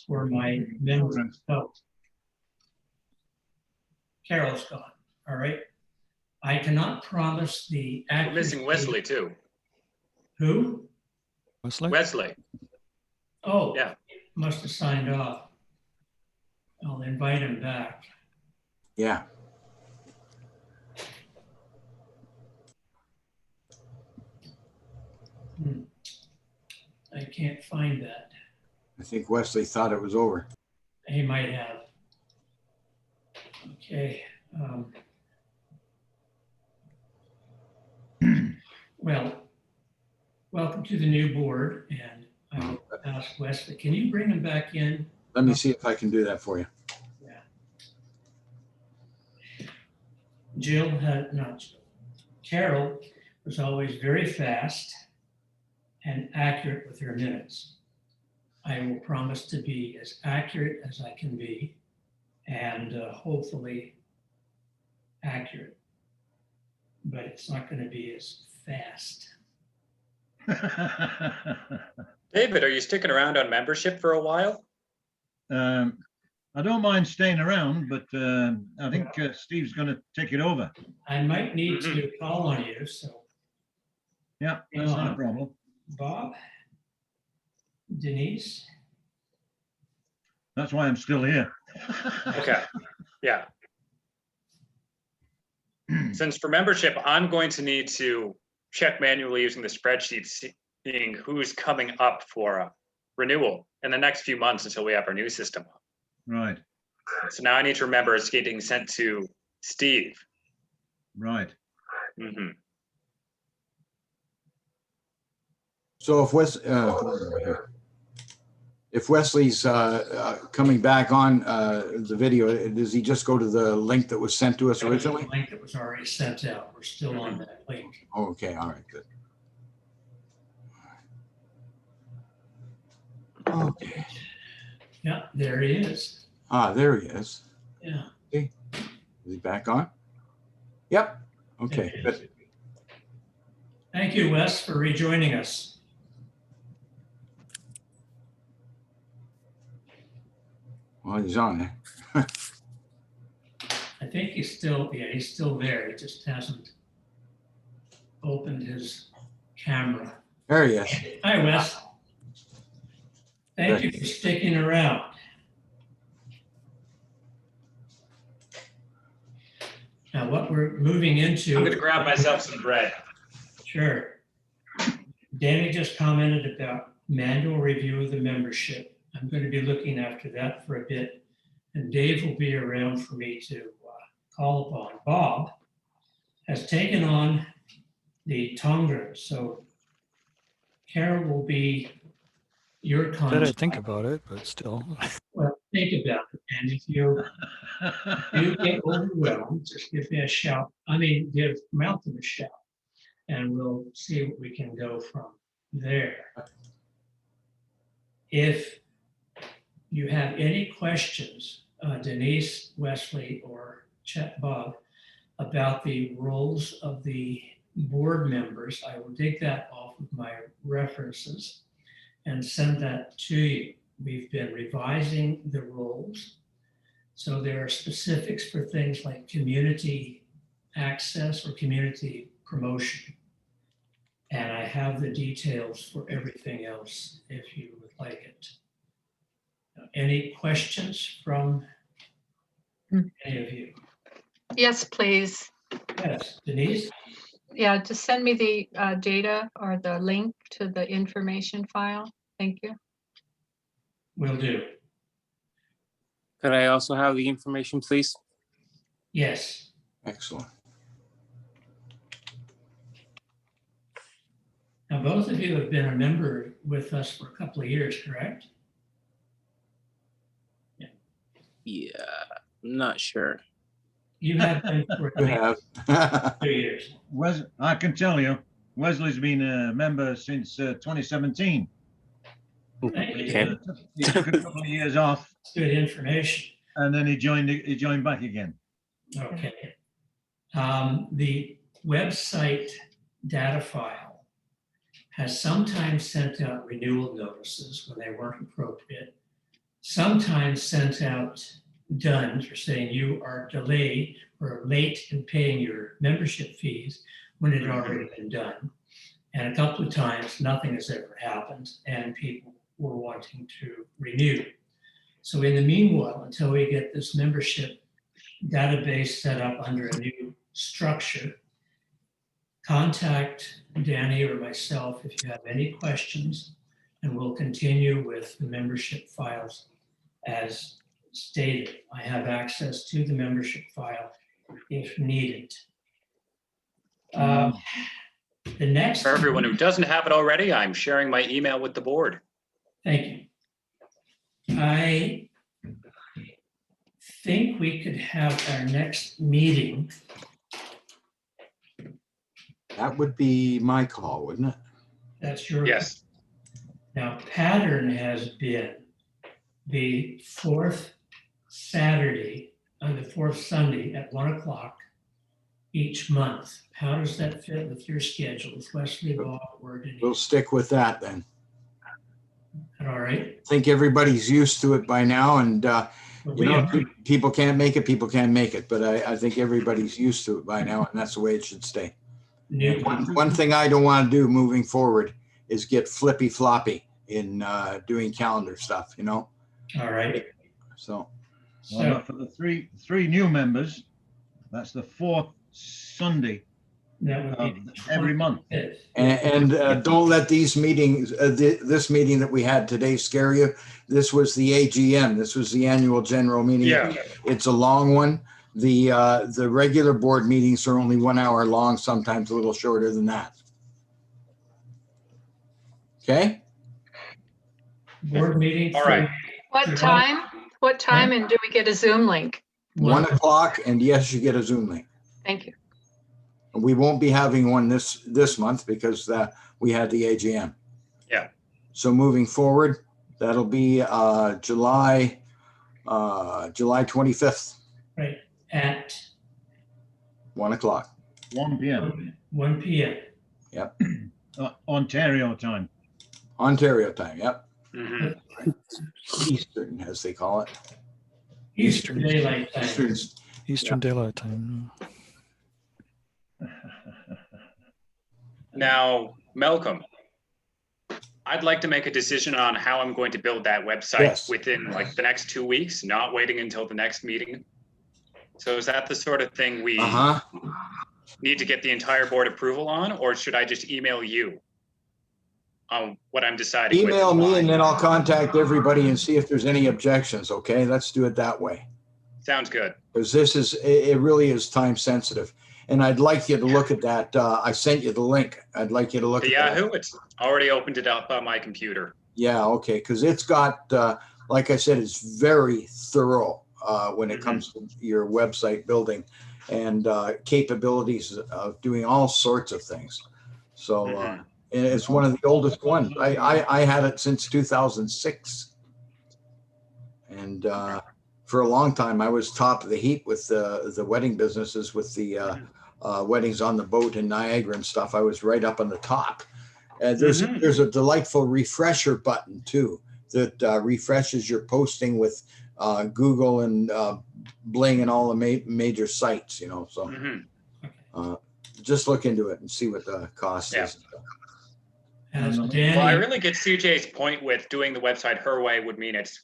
for my members. So Carol's gone. All right. I cannot promise the We're accuracy. missing Wesley too. Who? Wesley. Oh, Yeah. must have signed off. I'll invite him back. Yeah. I can't find that. I think Wesley thought it was over. He might have. Okay. Well, welcome to the new board, and I will ask Wesley, can you bring him back in? Let me see if I can do that for you. Yeah. Jill had, not Jill, Carol was always very fast and accurate with her minutes. I will promise to be as accurate as I can be and hopefully accurate, but it's not going to be as fast. David, are you sticking around on membership for a while? I don't mind staying around, but I think Steve's going to take it over. I might need to call on you, so. Yeah, that's not a problem. Bob, Denise. That's why I'm still here. Okay, yeah. Since for membership, I'm going to need to check manually using the spreadsheet, seeing who's coming up for a renewal in the next few months until we have our new system up. Right, So now I need to remember it's getting sent to Steve. right. Mhm. So if Wesley's coming back on the video, does he just go to the link that was sent to us originally? The link that was already sent out. We're still on that link. Oh, okay, all right, good. Okay. Yeah, there he is. Ah, there he is. Yeah. Is he back on? Yep. Okay, There he is. good. Thank you, Wes, for rejoining us. Well, he's on there. I think he's still, yeah, he's still there. He just hasn't opened his camera. There he is. Hi, Wes. Thank you for sticking around. Now, what we're moving into. I'm gonna grab myself some bread. Sure. Danny just commented about manual review of the membership. I'm going to be looking after that for a bit, and Dave will be around for me to call upon. Bob has taken on the Tonga, so Carol will be your Did I contact. think about it, but still. Well, think about it, and if you get overwhelmed, just give me a shout. I mean, give Malcolm a shout, and we'll see what we can go from there. If you have any questions, Denise, Wesley, or Chet Bob, about the roles of the board members, I will dig that off of my references and send that to you. We've been revising the roles. So there are specifics for things like community access or community promotion. And I have the details for everything else if you would like it. Any questions from any of you? Yes, please. Yes, Denise? Yeah, just send me the data or the link to the information file. Thank you. Will do. Could I also have the information, please? Yes. Excellent. Now, both of you have been a member with us for a couple of years, correct? Yeah, I'm not sure. You have been for You have. 2 years. I can tell you, Wesley's been a member since 2017. Thank you. Okay. He took a couple of years off, Good information. and then he joined back again. Okay. The website data file has sometimes sent out renewal notices when they weren't appropriate. sometimes sent out duns for saying you are delayed or late in paying your membership fees when it had already been done. And a couple of times, nothing has ever happened and people were wanting to renew. So in the meanwhile, until we get this membership database set up under a new structure, contact Danny or myself if you have any questions, and we'll continue with the membership files as stated. I have access to the membership file if needed. The next. For everyone who doesn't have it already, I'm sharing my email with the board. Thank you. I think we could have our next meeting. That would be my call, wouldn't it? That's your. Yes, Now, pattern has been the fourth Saturday and the fourth Sunday at 1 o'clock each month. How does that fit with your schedule, with Wesley, Bob, or Denise? We'll stick with that then. All right. I think everybody's used to it by now, and We you know, are. people can't make it, people can't make it, but I think everybody's used to it by now, and that's the way it should stay. New. One thing I don't want to do moving forward is get flippy floppy in doing calendar stuff, you know? All right. So, Well, So for the three new members, that's the fourth Sunday that would of be every month. 25th. and don't let these meetings, this meeting that we had today scare you. This was the AGM. This was the annual general meeting. yeah, It's a long one. The regular board meetings are only 1 hour long, sometimes a little shorter than that. Okay? Board meeting. All right. What time? What time and do we get a Zoom link? 1 o'clock, and yes, you get a Zoom link. Thank you. We won't be having one this month because we had the AGM. Yeah. So moving forward, that'll be July 25th, Right, at 1 o'clock. 1 p.m. 1 p.m. Ontario time. Ontario time. Yep. mhm. Eastern, as they call it. Eastern Daylight Time. Eastern. Eastern Daylight Time. Now, Malcolm, I'd like to make a decision on how I'm going to build that website Yes. within like the next 2 weeks, not waiting until the next meeting. So is that the sort of thing we Uh-huh. need to get the entire board approval on, or should I just email you on what I'm deciding? with Email me why? and then I'll contact everybody and see if there's any objections. Okay, let's do it that way. Sounds good. Because it really is time sensitive. And I'd like you to look at that. I sent you the link. I'd like you to look The at that. Yahoo, it's already opened it up on my computer. Yeah, okay, because it's got, like I said, it's very thorough when it Mhm. comes to your website building and capabilities of doing all sorts of things. So Mhm. and it's one of the oldest ones. I had it since 2006. And for a long time, I was top of the heap with the wedding businesses, with the weddings on the boat in Niagara and stuff. I was right up on the top. There's Mhm. there's a delightful refresher button too that refreshes your posting with Google and Bling and all the major sites, you know. So Mhm. just look into it and see what the cost Yeah. is. As Well, Well, I Danny, really get CJ's point with doing the website her way would mean it's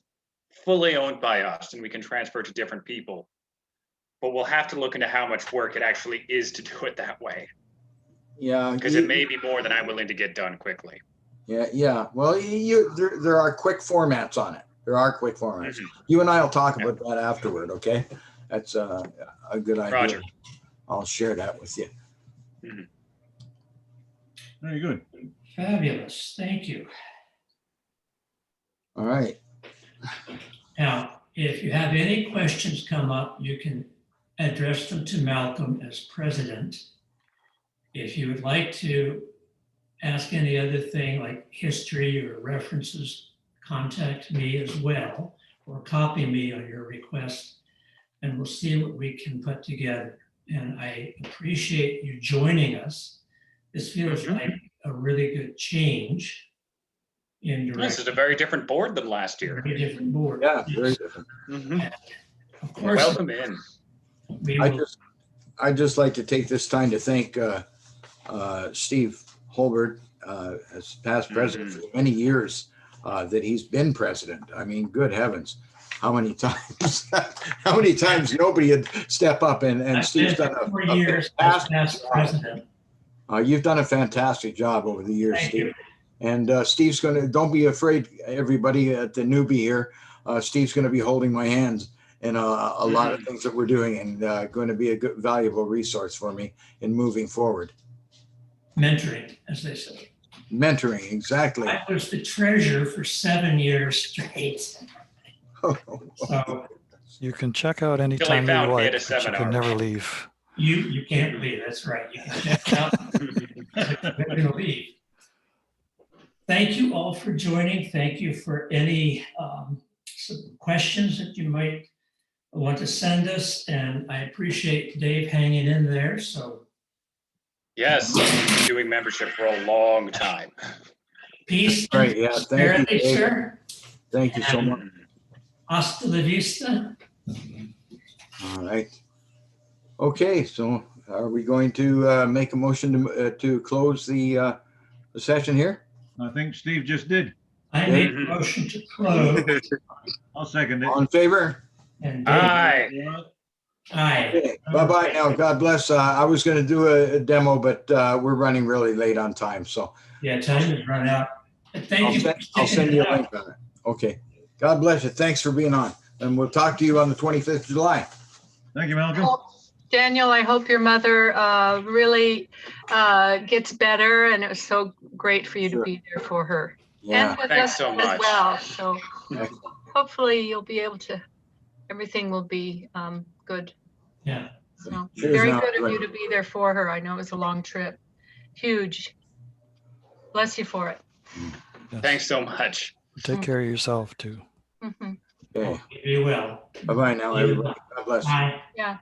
fully owned by us and we can transfer to different people. But we'll have to look into how much work it actually is to do it that way, Yeah, because it may be more than I'm willing to get done quickly. yeah. Well, there are quick formats on it. There are quick formats. Mhm. You and I will talk about that afterward. Okay, that's a good idea. Roger. I'll share that with you. Very good. fabulous, thank you. All right. Now, if you have any questions come up, you can address them to Malcolm as president. If you would like to ask any other thing like history or references, contact me as well, or copy me on your request, and we'll see what we can put together. And I appreciate you joining us. This feels Mhm. like a really good change in This is direction. a very different board than last year. Very different board. Yeah, very different. Mhm. Of course, Welcome in. we I will, just, I'd just like to take this time to thank Steve Holbert, as past president for the many years that he's been president. I mean, good heavens, how many times, how many times nobody had step up and I've been Steve's done for 4 a years as fantastic past job. president. You've done a fantastic job over the years, Thank Steve. you. And Steve's don't be afraid, everybody at the newbie here. Steve's going to be holding my hands in a lot of things that we're doing and going to be a good, valuable resource for me in moving forward. Mentoring, as they say. Mentoring, exactly. I was the treasurer for 7 years straight. So You can check out Till anytime I found you we like, had a but you seminar. can never leave. you can't leave, that's right. You can check out, but you're gonna leave. Thank you all for joining. Thank you for any some questions that you might want to send us. And I appreciate Dave hanging in there. So Yes, we've been doing membership for a long time. peace. Right, yeah, thank you, Prosperity, Dave. sir. Thank you so much. Hasta la vista. All right. Okay, so are we going to make a motion to close the session here? I think Steve just did. I made a motion to close. I'll second it. All in favor? And Dave, Aye. aye. Okay, bye-bye now. God bless. I was going to do a demo, but we're running really late on time, so Yeah, time has run out. But thank you. for I'll send sticking you it a out. link on it. Okay. God bless you. Thanks for being on. And we'll talk to you on the 25th of July. Thank you, Malcolm. Daniel, I hope your mother really gets better, and it was so great for you to Sure. be there for her. Yeah. And with Thanks us so as much. well. So Excellent. hopefully you'll be able to, everything will be good. Yeah. So Cheers very now, good of you everybody. to be there for her. I know it was a long trip. Huge. Bless you for it. Yes. Thanks so much. Take care of yourself too. Mhm. Okay. Be well. Bye-bye now, everybody. God bless. Bye. Yeah.